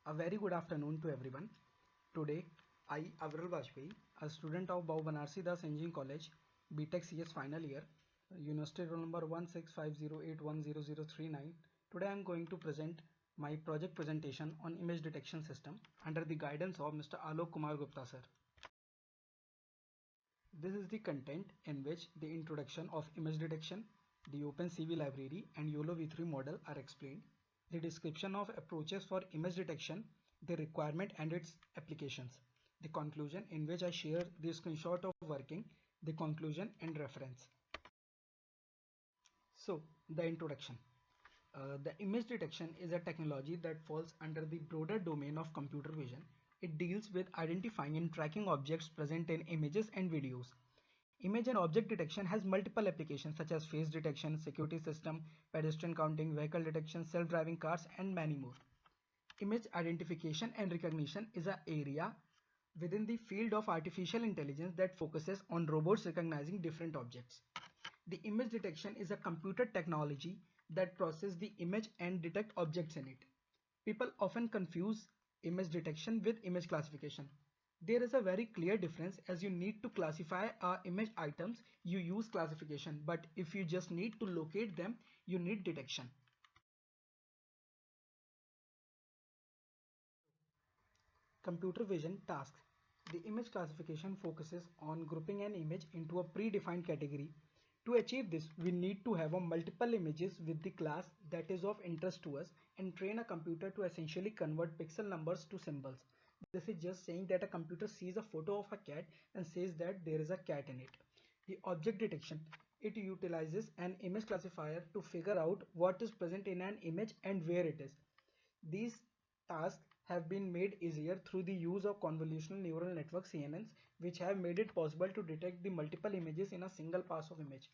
A very good afternoon to everyone. Today, I, Avril Vajpayee, a student of Bhau Banarsi Das Engineering College, BTech CS final year, University roll number 16508100039. Today I am going to present my project presentation on image detection system under the guidance of Mr. Alok Kumar Gupta sir. This is the content in which the introduction of image detection, the OpenCV library and YOLO v3 model are explained, the description of approaches for image detection, the requirement and its applications, the conclusion in which I share the screenshot of working, the conclusion and reference. So, the introduction. The image detection is a technology that falls under the broader domain of computer vision. It deals with identifying and tracking objects present in images and videos. Image and object detection has multiple applications such as face detection, security system, pedestrian counting, vehicle detection, self-driving cars, and many more. Image identification and recognition is an area within the field of artificial intelligence that focuses on robots recognizing different objects. The image detection is a computer technology that processes the image and detect objects in it. People often confuse image detection with image classification. There is a very clear difference. As you need to classify image items, you use classification, but if you just need to locate them, you need detection. Computer vision tasks. The image classification focuses on grouping an image into a predefined category. To achieve this, we need to have a multiple images with the class that is of interest to us and train a computer to essentially convert pixel numbers to symbols. This is just saying that a computer sees a photo of a cat and says that there is a cat in it. The object detection. It utilizes an image classifier to figure out what is present in an image and where it is. These tasks have been made easier through the use of convolutional neural network CNNs, which have made it possible to detect the multiple images in a single pass of image.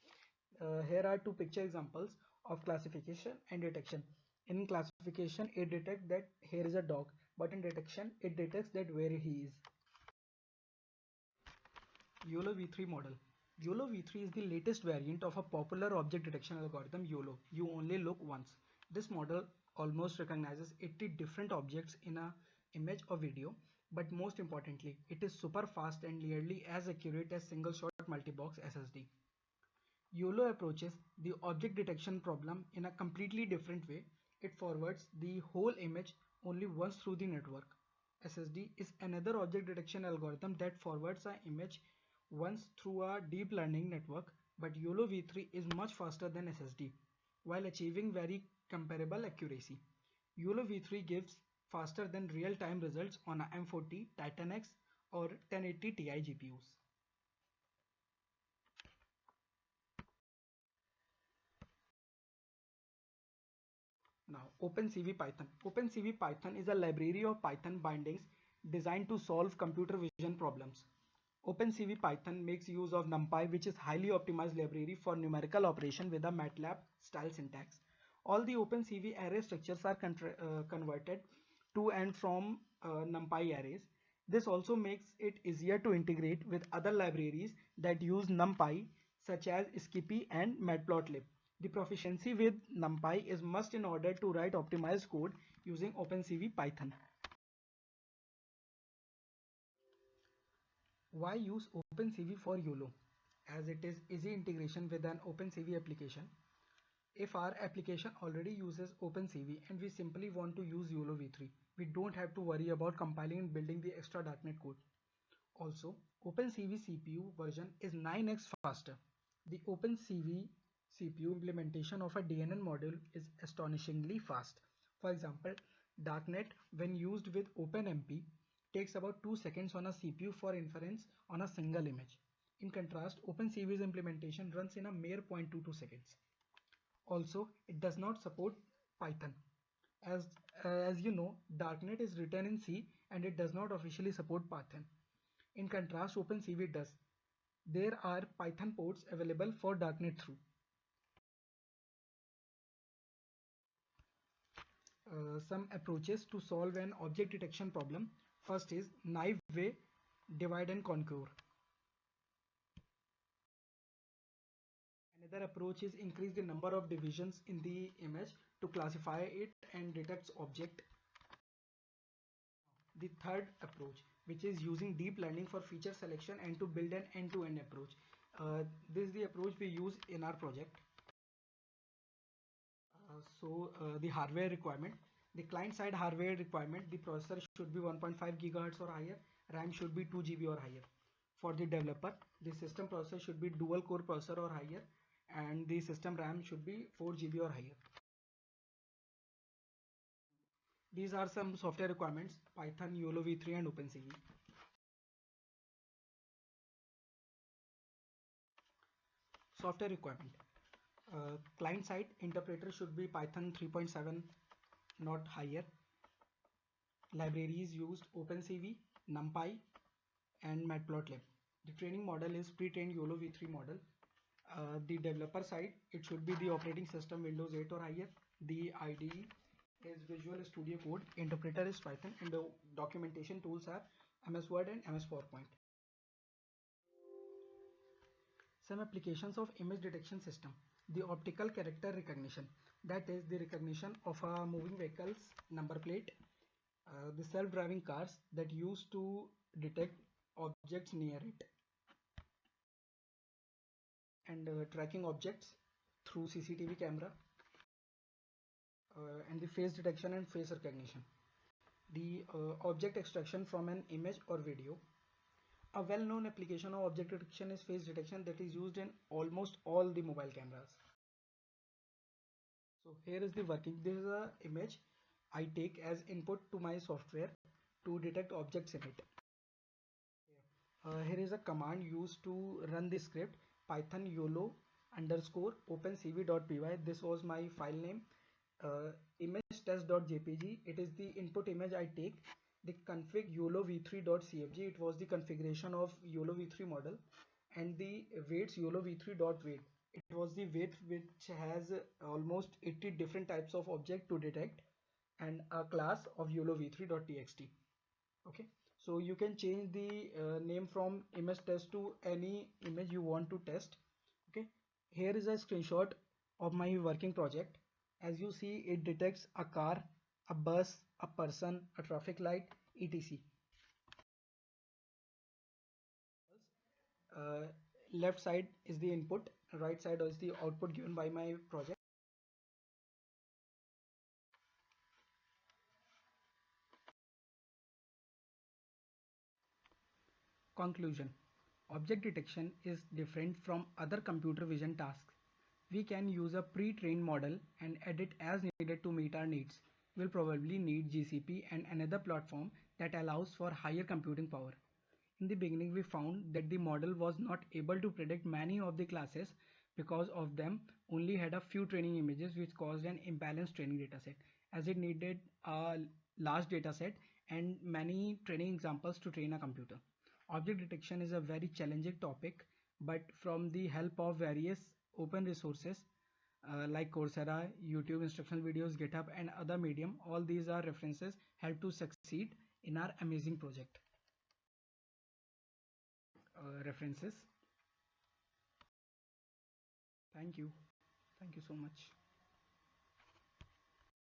Here are two picture examples of classification and detection. In classification, it detects that here is a dog, but in detection, it detects that where he is. YOLO v3 model. YOLO v3 is the latest variant of a popular object detection algorithm YOLO. You only look once. This model almost recognizes 80 different objects in a image or video, but most importantly, it is super fast and nearly as accurate as single shot multi-box SSD. YOLO approaches the object detection problem in a completely different way. It forwards the whole image only once through the network. SSD is another object detection algorithm that forwards an image once through a deep learning network, but YOLO v3 is much faster than SSD while achieving very comparable accuracy. YOLO v3 gives faster than real-time results on a M40, Titan X or 1080 Ti GPUs. Now, OpenCV Python. OpenCV Python is a library of Python bindings designed to solve computer vision problems. OpenCV Python makes use of NumPy, which is highly optimized library for numerical operation with a MATLAB style syntax. All the OpenCV array structures are converted to and from NumPy arrays. This also makes it easier to integrate with other libraries that use NumPy, such as Skippy and Matplotlib. The proficiency with NumPy is must in order to write optimized code using OpenCV Python. Why use OpenCV for YOLO? As it is easy integration with an OpenCV application. If our application already uses OpenCV and we simply want to use YOLO v3, we don't have to worry about compiling and building the extra darknet code. Also, OpenCV CPU version is 9x faster. The OpenCV CPU implementation of a DNN module is astonishingly fast. For example, darknet when used with OpenMP takes about 2 seconds on a CPU for inference on a single image. In contrast, OpenCV's implementation runs in a mere 0.22 seconds. Also, it does not support Python. As you know, darknet is written in C and it does not officially support Python. In contrast, OpenCV does. There are Python ports available for darknet through. Some approaches to solve an object detection problem. First is naive way, divide and conquer. Another approach is increase the number of divisions in the image to classify it and detect object. the third approach, which is using deep learning for feature selection and to build an end-to-end approach. This is the approach we use in our project. The hardware requirement, the client-side hardware requirement, the processor should be 1.5 gigahertz or higher, RAM should be 2 GB or higher. For the developer, the system processor should be dual core processor or higher, and the system RAM should be 4 GB or higher. These are some software requirements: Python, YOLO v3 and OpenCV. Software requirement. Client side interpreter should be Python 3.7, not higher. Libraries used OpenCV, NumPy and Matplotlib. The training model is pre-trained YOLO v3 model. The developer side, it should be the operating system Windows 8 or higher. The IDE is Visual Studio Code. Interpreter is Python, and the documentation tools are MS Word and MS PowerPoint. Some applications of image detection system. The optical character recognition, that is the recognition of a moving vehicle's number plate. The self-driving cars that used to detect objects near it, and tracking objects through CCTV camera, and the face detection and face recognition. The object extraction from an image or video. A well-known application of object detection is face detection that is used in almost all the mobile cameras. So here is the working. This is a image I take as input to my software to detect objects in it. Here is a command used to run the script: Python YOLO underscore opencv.py. This was my file name. Image test.jpg, it is the input image I take. The config YOLO v3.cfg, it was the configuration of YOLO v3 model. And the weights YOLO v3.weight, it was the weight which has almost 80 different types of object to detect, and a class of YOLO v3.txt. Okay, so you can change the name from image test to any image you want to test. Okay, here is a screenshot of my working project. As you see, it detects a car, a bus, a person, a traffic light, etc. uh, Left side is the input, right side is the output given by my project. Conclusion: object detection is different from other computer vision tasks. We can use a pre-trained model and edit as needed to meet our needs. We'll probably need GCP and another platform that allows for higher computing power. In the beginning, we found that the model was not able to predict many of the classes because of them only had a few training images, which caused an imbalanced training dataset, as it needed a large dataset and many training examples to train a computer. Object detection is a very challenging topic, but from the help of various open resources like Coursera, YouTube instructional videos, GitHub and other medium, all these are references help to succeed in our amazing project. References. Thank you so much.